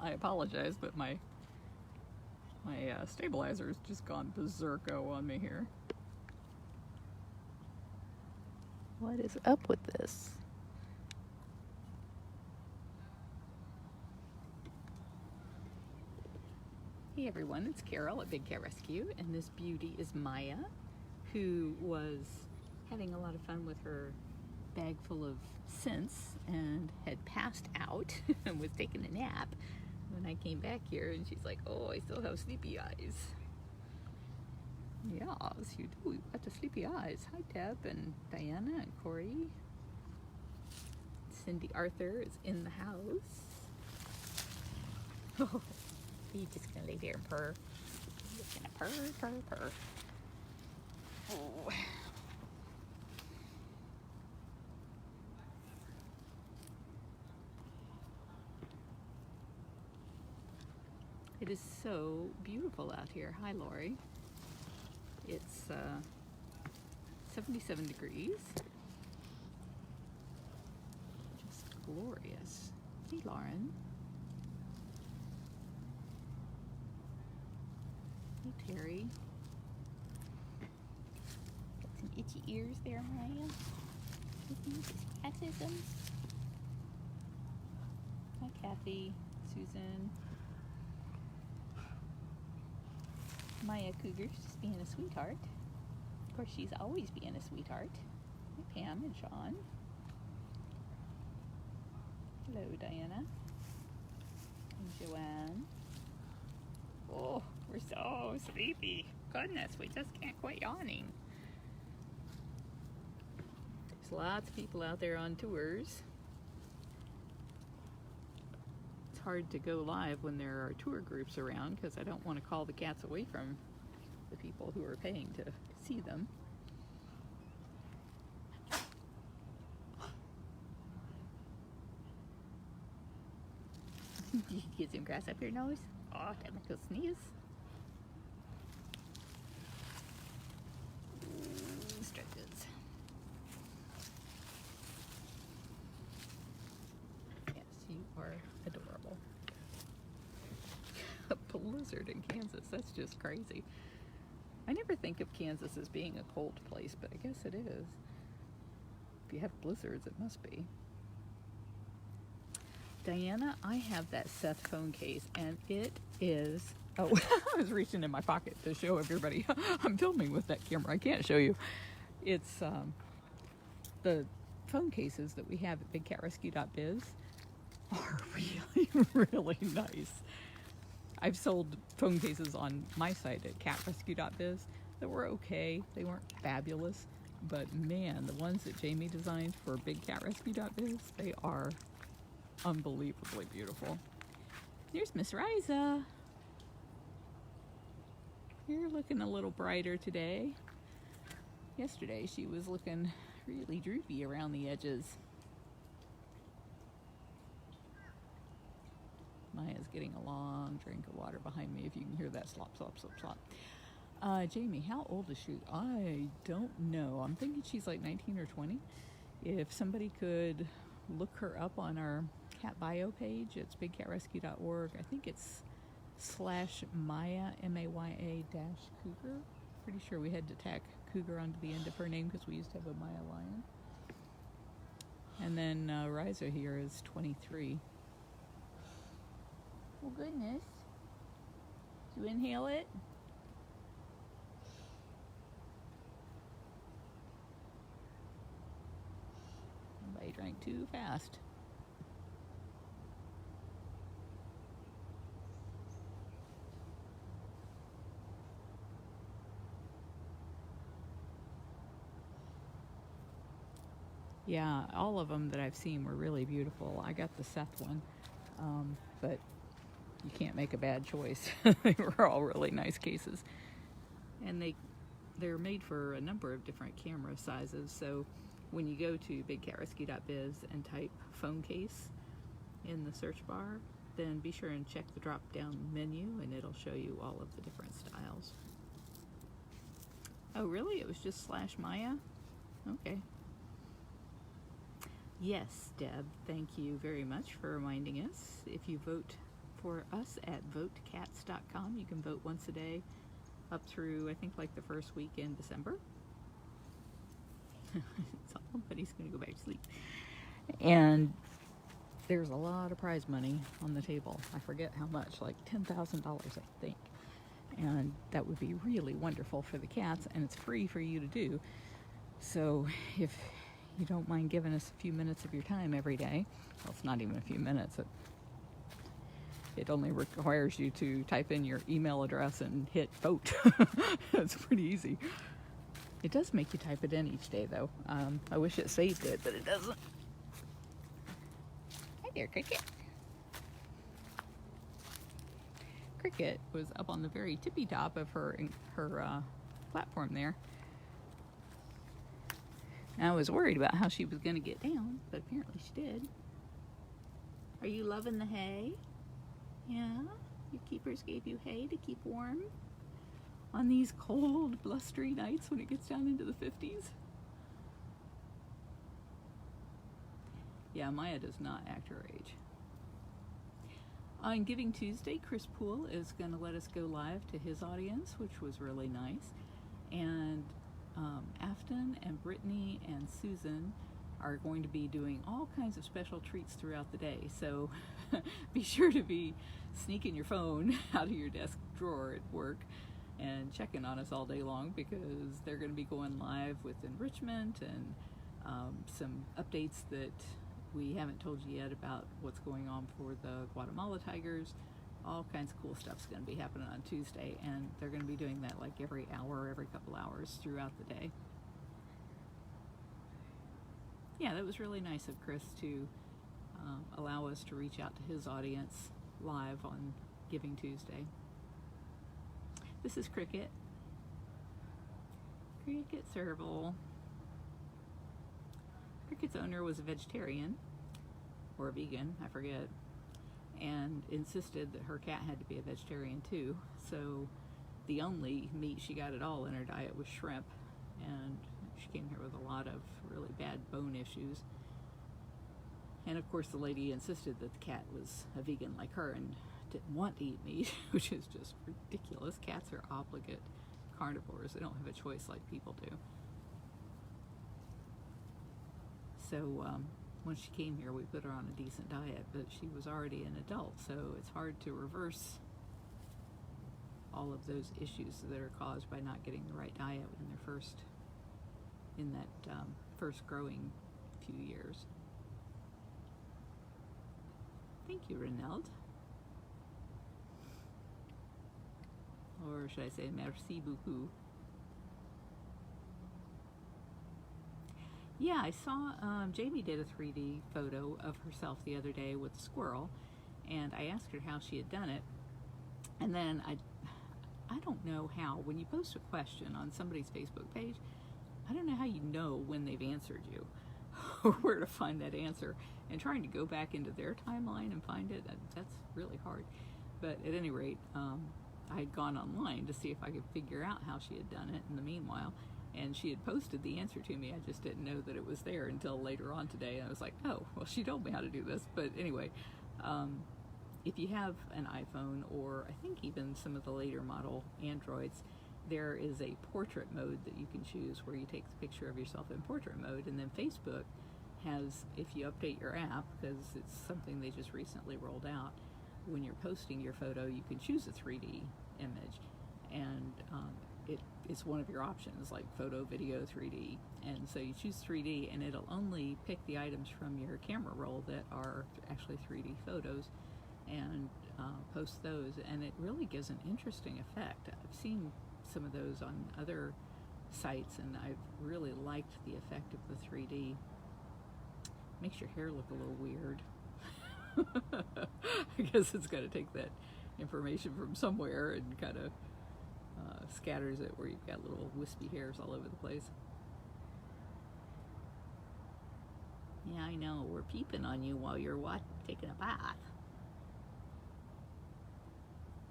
I apologize, but my stabilizer's just gone berserko on me here. What is up with this? Hey everyone, it's Carole at Big Cat Rescue, and this beauty is Maya, who was having a lot of fun with her bag full of scents and had passed out and was taking a nap when I came back here, and she's like, oh, I still have sleepy eyes. Yes, you do. You've got the sleepy eyes. Hi, Deb and Diana and Corey. Cindy Arthur is in the house. Oh, you just gonna lay there and purr. You're just gonna purr, purr, purr. Oh. It is so beautiful out here. Hi, Lori. It's 77 degrees. Just glorious. Hey, Lauren. Hey, Terry. Got some itchy ears there, Maya. Autism. Hi, Kathy, Susan. Maya Cougars just being a sweetheart. Of course, she's always being a sweetheart. Hi, Pam and Sean. Hello, Diana. And Joanne. Oh, we're so sleepy. Goodness, we just can't quit yawning. There's lots of people out there on tours. It's hard to go live when there are tour groups around because I don't want to call the cats away from the people who are paying to see them. Did you get some grass up your nose? Oh, that make a sneeze. Stretches. Yes, you are adorable. A blizzard in Kansas, that's just crazy. I never think of Kansas as being a cold place, but I guess it is. If you have blizzards, it must be. Diana, I have that Seth phone case, and it is, oh, I was reaching in my pocket to show everybody. I'm filming with that camera, I can't show you. It's the phone cases that we have at bigcatrescue.biz are really, really nice. I've sold phone cases on my site at catrescue.biz that were okay. They weren't fabulous, but man, the ones that Jamie designed for bigcatrescue.biz, they are unbelievably beautiful. There's Miss Riza. You're looking a little brighter today. Yesterday she was looking really droopy around the edges. Maya's getting a long drink of water behind me, if you can hear that slop, slop, slop, slop. Jamie, how old is she? I don't know. I'm thinking she's like 19 or 20. If somebody could look her up on our cat bio page, it's bigcatrescue.org. I think it's /Maya, M-A-Y-A -Cougar. Pretty sure we had to tack Cougar onto the end of her name because we used to have a Maya lion. And then Riza here is 23. Well, goodness. Did you inhale it? Somebody drank too fast. Yeah, all of them that I've seen were really beautiful. I got the Seth one, but you can't make a bad choice. They were all really nice cases. And they're made for a number of different camera sizes. So when you go to bigcatrescue.biz and type phone case in the search bar, then be sure and check the drop down menu and it'll show you all of the different styles. Oh really? It was just /Maya? Okay. Yes, Deb, thank you very much for reminding us. If you vote for us at votecats.com. You can vote once a day up through, I think, like the first week in December. Somebody's going to go back to sleep. And there's a lot of prize money on the table. I forget how much, like $10,000, I think. And that would be really wonderful for the cats, and it's free for you to do. So if you don't mind giving us a few minutes of your time every day, well, it's not even a few minutes. It only requires you to type in your email address and hit vote. It's pretty easy. It does make you type it in each day, though. I wish it saved it, but it doesn't. Hi there, Cricket. Cricket was up on the very tippy top of her platform there. I was worried about how she was going to get down, but apparently she did. Are you loving the hay? Yeah? Your keepers gave you hay to keep warm on these cold, blustery nights when it gets down into the 50s? Yeah, Maya does not act her age. On Giving Tuesday, Chris Poole is going to let us go live to his audience, which was really nice. And Afton and Brittany and Susan are going to be doing all kinds of special treats throughout the day. So be sure to be sneaking your phone out of your desk drawer at work and checking on us all day long, because they're going to be going live with enrichment and some updates that we haven't told you yet about what's going on for the Guatemala Tigers. All kinds of cool stuff's going to be happening on Tuesday, and they're going to be doing that like every hour, every couple hours throughout the day. Yeah, that was really nice of Chris to allow us to reach out to his audience live on Giving Tuesday. This is Cricket. Cricket Serval. Cricket's owner was a vegetarian, or a vegan, I forget, and insisted that her cat had to be a vegetarian too. So the only meat she got at all in her diet was shrimp, and she came here with a lot of really bad bone issues. And of course the lady insisted that the cat was a vegan like her and didn't want to eat meat, which is just ridiculous. Cats are obligate carnivores. They don't have a choice like people do. So when she came here, we put her on a decent diet, but she was already an adult, so it's hard to reverse all of those issues that are caused by not getting the right diet in that first growing few years. Thank you, Renald. Or should I say merci beaucoup? Yeah, I saw Jamie did a 3D photo of herself the other day with a squirrel, and I asked her how she had done it. And then I don't know how, when you post a question on somebody's Facebook page, I don't know how you know when they've answered you or where to find that answer. And trying to go back into their timeline and find it, that's really hard. But at any rate, I had gone online to see if I could figure out how she had done it in the meanwhile. And she had posted the answer to me. I just didn't know that it was there until later on today. And I was like, oh, well, she told me how to do this. But anyway, if you have an iPhone, or I think even some of the later model Androids, there is a portrait mode that you can choose where you take the picture of yourself in portrait mode. And then Facebook has, if you update your app, because it's something they just recently rolled out, when you're posting your photo, you can choose a 3D image. And it's one of your options, like photo, video, 3D. And so you choose 3D, and it'll only pick the items from your camera roll that are actually 3D photos, and post those. And it really gives an interesting effect. I've seen some of those on other sites, and I've really liked the effect of the 3D. Makes your hair look a little weird. I guess it's got to take that information from somewhere and kind of scatters it where you've got little wispy hairs all over the place. Yeah, I know. We're peeping on you while you're taking a bath.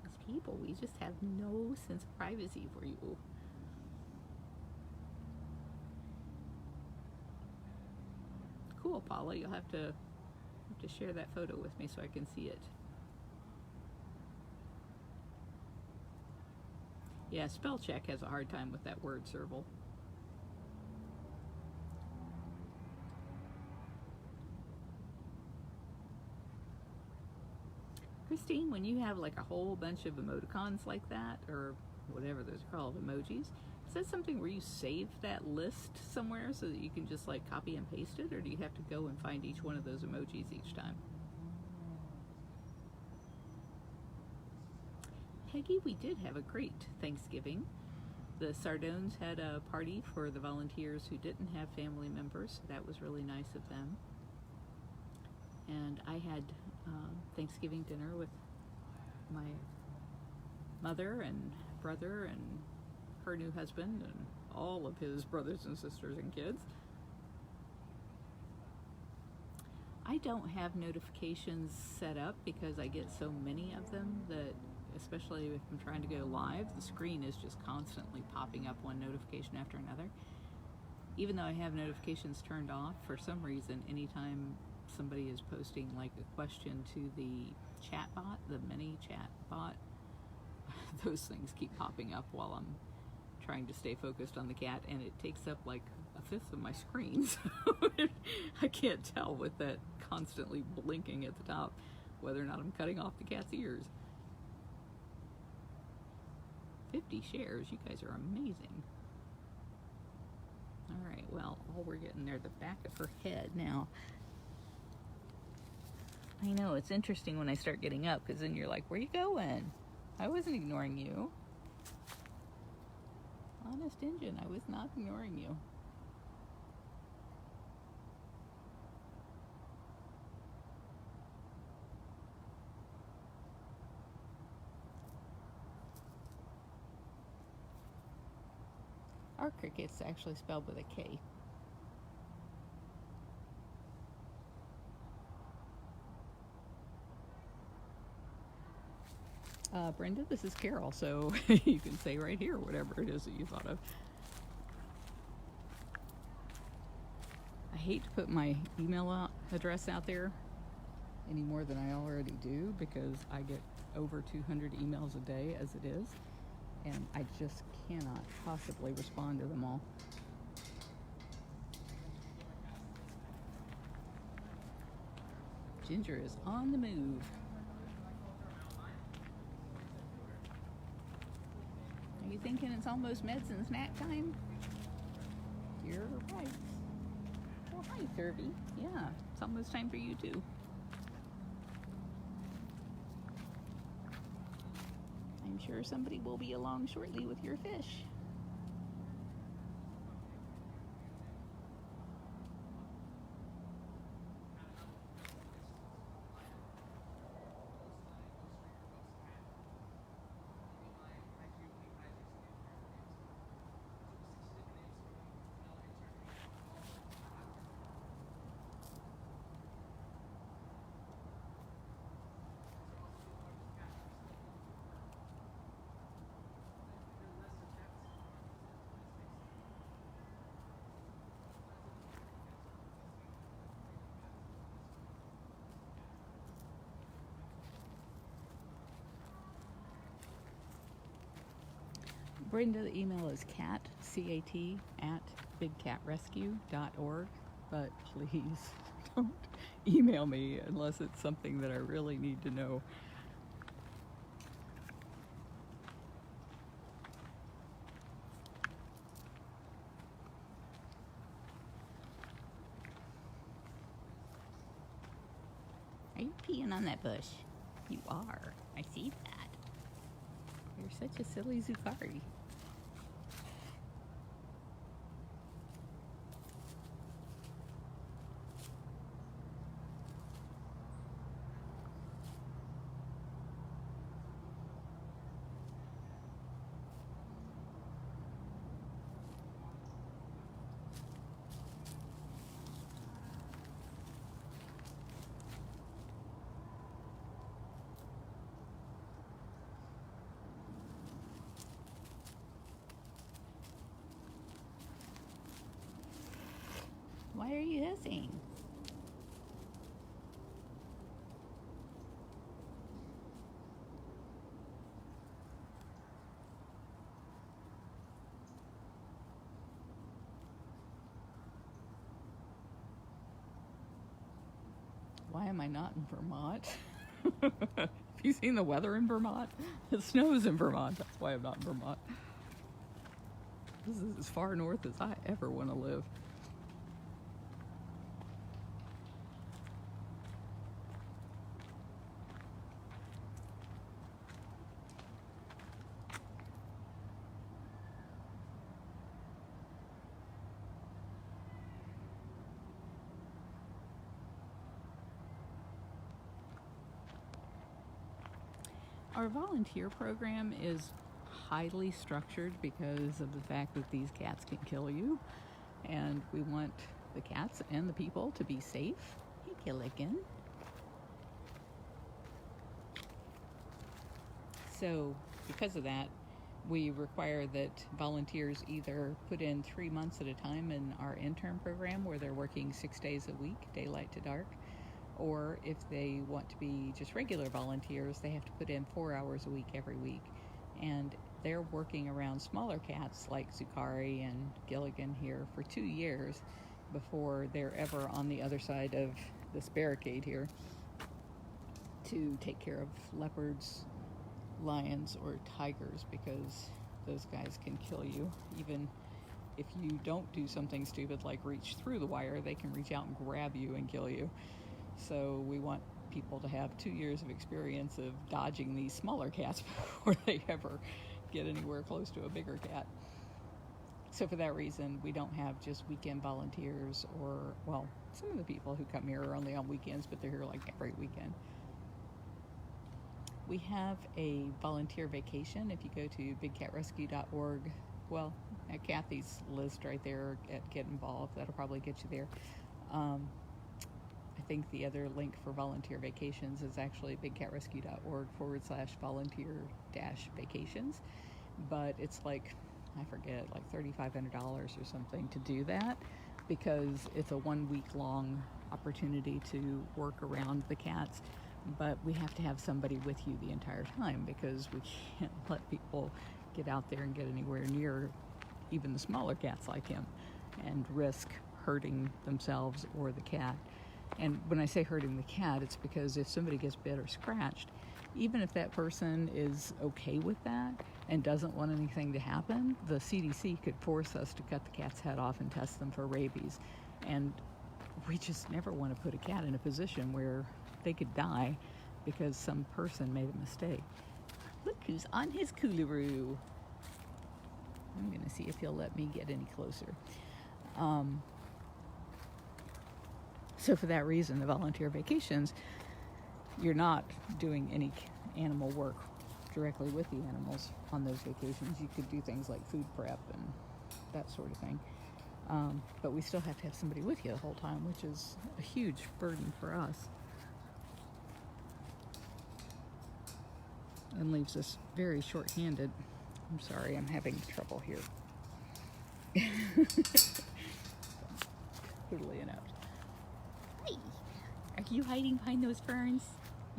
These people, we just have no sense of privacy for you. Cool, Paula. You'll have to share that photo with me so I can see it. Yeah, spell check has a hard time with that word, Serval. Christine, when you have like a whole bunch of emoticons like that, or whatever those are called, emojis, is that something where you save that list somewhere so that you can just like copy and paste it, or do you have to go and find each one of those emojis each time? Peggy, we did have a great Thanksgiving. The Sardones had a party for the volunteers who didn't have family members, so that was really nice of them. And I had Thanksgiving dinner with my mother and brother and her new husband and all of his brothers and sisters and kids. I don't have notifications set up because I get so many of them that, especially if I'm trying to go live, the screen is just constantly popping up one notification after another. Even though I have notifications turned off, for some reason, anytime somebody is posting like a question to the chat bot, the mini chat bot, those things keep popping up while I'm trying to stay focused on the cat, and it takes up like a fifth of my screen, so I can't tell with that constantly blinking at the top whether or not I'm cutting off the cat's ears. 50 shares, you guys are amazing. Alright, well, we're getting there, the back of her head now. I know, it's interesting when I start getting up, because then you're like, where you going? I wasn't ignoring you. Honest Injun, I was not ignoring you. Our cricket's actually spelled with a K. Brenda, this is Carole, so you can say right here whatever it is that you thought of. I hate to put my email address out there any more than I already do, because I get over 200 emails a day as it is, and I just cannot possibly respond to them all. Ginger is on the move. Are you thinking it's almost medicine snack time? You're right. Well, hi, Servy. Yeah, it's almost time for you too. I'm sure somebody will be along shortly with your fish. Brenda, the email is cat, C-A-T, at bigcatrescue.org, but please don't email me unless it's something that I really need to know. Are you peeing on that bush? You are. I see that. You're such a silly Zukari. Why are you hissing? why am I not in Vermont? Have you seen the weather in Vermont? It snows in Vermont. That's why I'm not in Vermont. This is as far north as I ever want to live. Our volunteer program is highly structured because of the fact that these cats can kill you, and we want the cats and the people to be safe. Hey, Gilligan. So because of that, we require that volunteers either put in 3 months at a time in our intern program where they're working 6 days a week, daylight to dark, or if they want to be just regular volunteers, they have to put in 4 hours a week every week. And they're working around smaller cats like Zukari and Gilligan here for 2 years before they're ever on the other side of this barricade here to take care of leopards, lions, or tigers, because those guys can kill you. Even if you don't do something stupid like reach through the wire, they can reach out and grab you and kill you. So we want people to have 2 years of experience of dodging these smaller cats before they ever get anywhere close to a bigger cat. So for that reason, we don't have just weekend volunteers, or, well, some of the people who come here are only on weekends, but they're here like every weekend. We have a volunteer vacation. If you go to bigcatrescue.org, well, at Kathy's list right there at Get Involved, that'll probably get you there. I think the other link for volunteer vacations is actually bigcatrescue.org/volunteer-vacations, but it's like, I forget, like $3,500 or something to do that, because it's a 1 week long opportunity to work around the cats, but we have to have somebody with you the entire time because we can't let people get out there and get anywhere near even the smaller cats like him and risk hurting themselves or the cat. And when I say hurting the cat, it's because if somebody gets bit or scratched, even if that person is okay with that and doesn't want anything to happen, the CDC could force us to cut the cat's head off and test them for rabies. And we just never want to put a cat in a position where they could die because some person made a mistake. Look who's on his coolaroo. I'm going to see if he'll let me get any closer. So for that reason, the volunteer vacations, you're not doing any animal work directly with the animals on those vacations. You could do things like food prep and that sort of thing. But we still have to have somebody with you the whole time, which is a huge burden for us. And leaves us very short-handed. I'm sorry, I'm having trouble here. Totally inept. Hi. Are you hiding behind those ferns?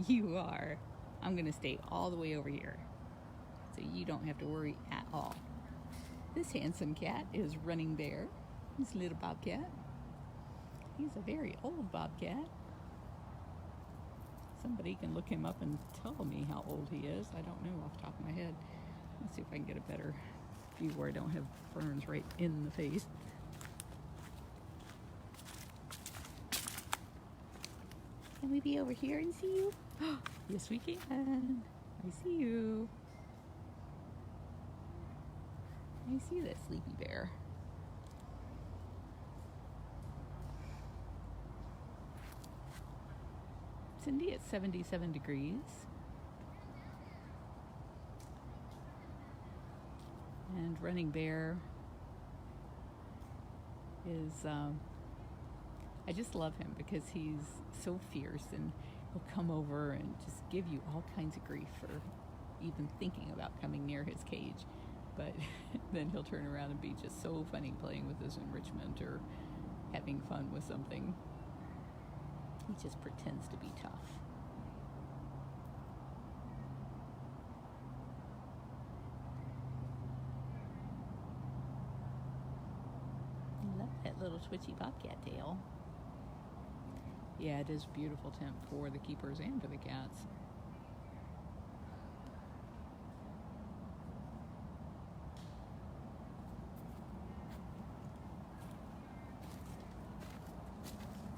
You are. I'm going to stay all the way over here, so you don't have to worry at all. This handsome cat is Running Bear. He's a little bobcat. He's a very old bobcat. Somebody can look him up and tell me how old he is. I don't know off the top of my head. Let's see if I can get a better view where I don't have ferns right in the face. Can we be over here and see you? Yes, we can. I see you. I see that sleepy bear. Cindy, it's 77 degrees. And Running Bear is, I just love him because he's so fierce, and he'll come over and just give you all kinds of grief for even thinking about coming near his cage. But then he'll turn around and be just so funny playing with his enrichment or having fun with something. He just pretends to be tough. I love that little twitchy bobcat tail. Yeah, it is a beautiful tent for the keepers and for the cats.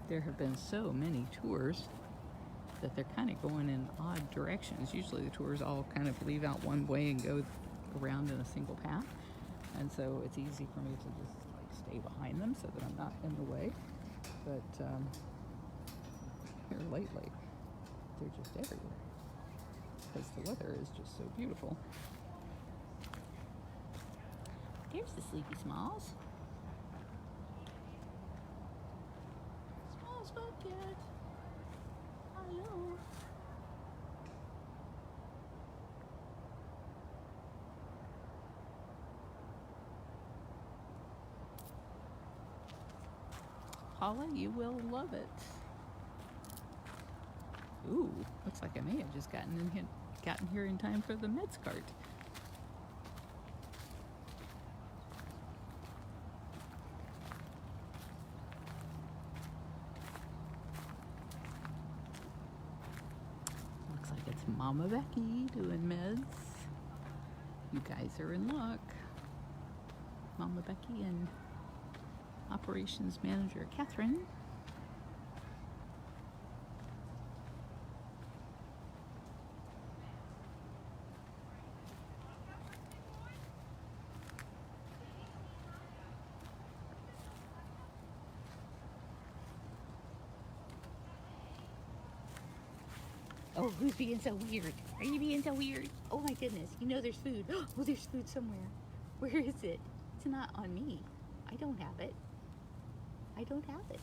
There have been so many tours that they're kind of going in odd directions. Usually the tours all kind of leave out one way and go around in a single path. And so it's easy for me to just like stay behind them so that I'm not in the way. But here lately, they're just everywhere because the weather is just so beautiful. There's the Sleepy Smalls. Smalls Bobcat. Hello. Paula, you will love it. Ooh, looks like I may have just gotten here in time for the meds cart. Looks like it's Mama Becky doing meds. You guys are in luck. Mama Becky and Operations Manager Catherine. Oh, who's being so weird? Are you being so weird? Oh my goodness, you know there's food. Oh, there's food somewhere. Where is it? It's not on me. I don't have it. I don't have it.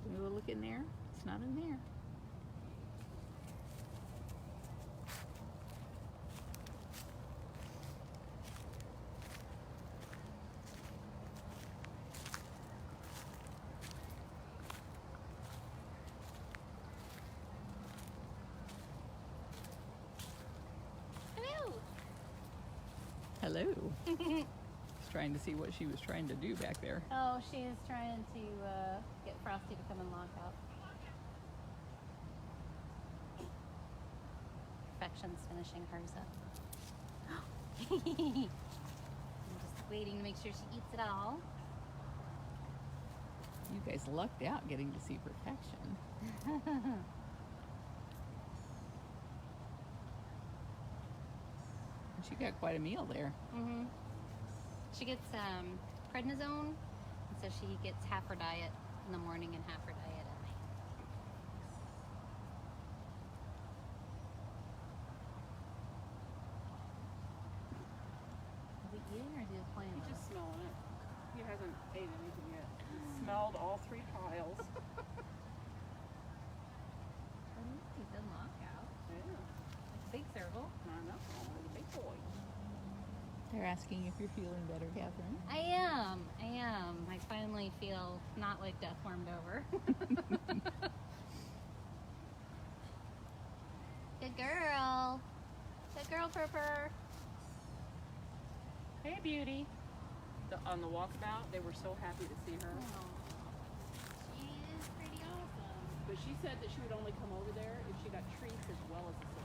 Can we look in there? It's not in there. Hello. Just trying to see what she was trying to do back there. Oh, she is trying to get Frosty to come and lock out. Perfection's finishing hers up. I'm just waiting to make sure she eats it all. You guys lucked out getting to see Perfection. She got quite a meal there. Mm-hmm. She gets prednisone, and so she gets half her diet in the morning and half her diet at night. Is it eating or is it playing? He's just smelling it. He hasn't ate anything yet. He smelled all 3 piles. He's in lockout. Yeah. Big Serval. I know. He's a big boy. They're asking if you're feeling better, Catherine. I am. I finally feel not like death warmed over. Good girl. Good girl, Purr. Hey, beauty. On the walkabout, they were so happy to see her. Oh, she is pretty awesome. But she said that she would only come over there if she got treats as well as a Serval.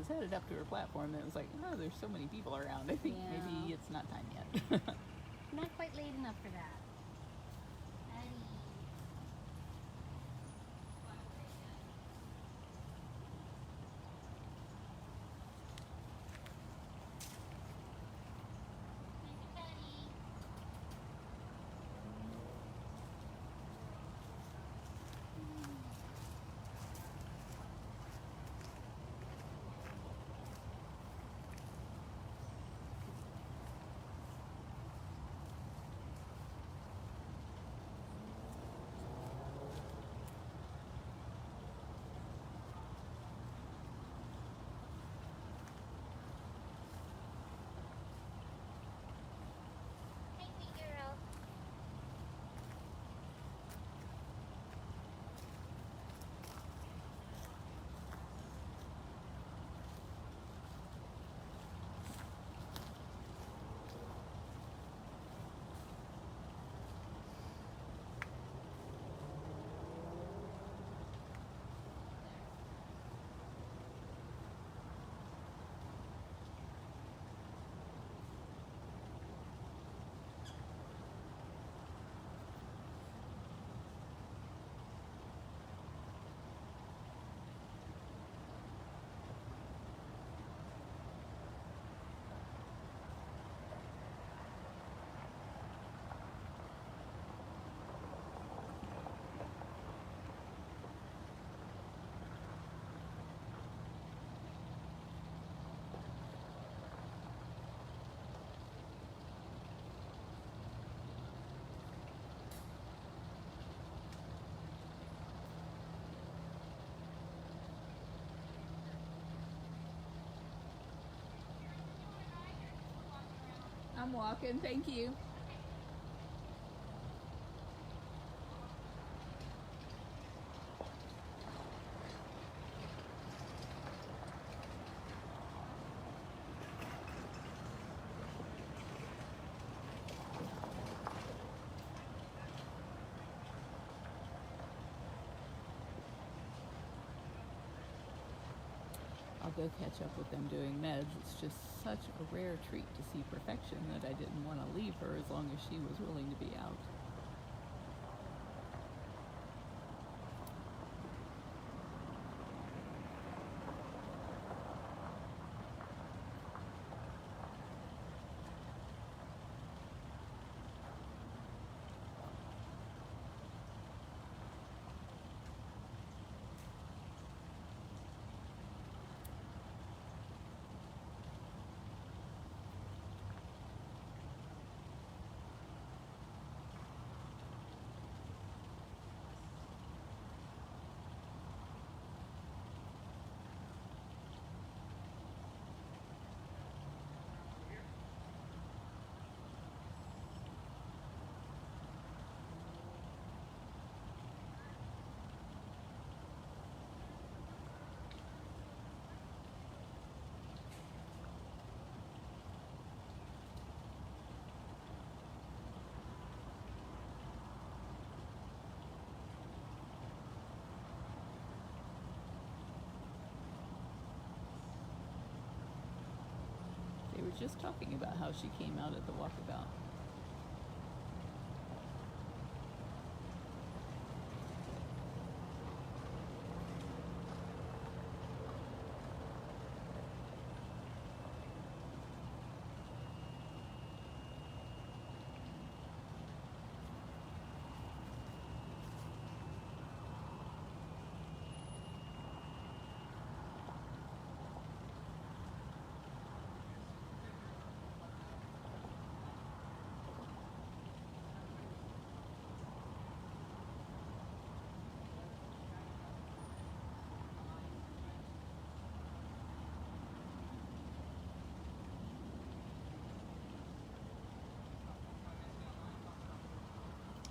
was headed up to her platform, and it was like, oh, there's so many people around. I think Yeah. maybe it's not time yet. Not quite late enough for that. I'm walking, thank you. I'll go catch up with them doing meds. It's just such a rare treat to see perfection that I didn't want to leave her as long as she was willing to be out. They were just talking about how she came out at the walkabout.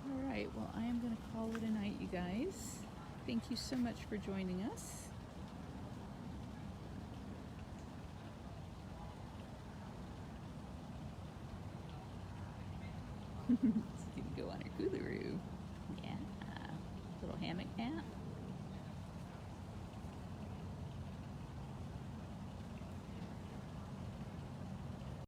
All right, well, I am going to call it a night, you guys. Thank you so much for joining us. She's going to go on her coolaroo. Yeah, little hammock nap.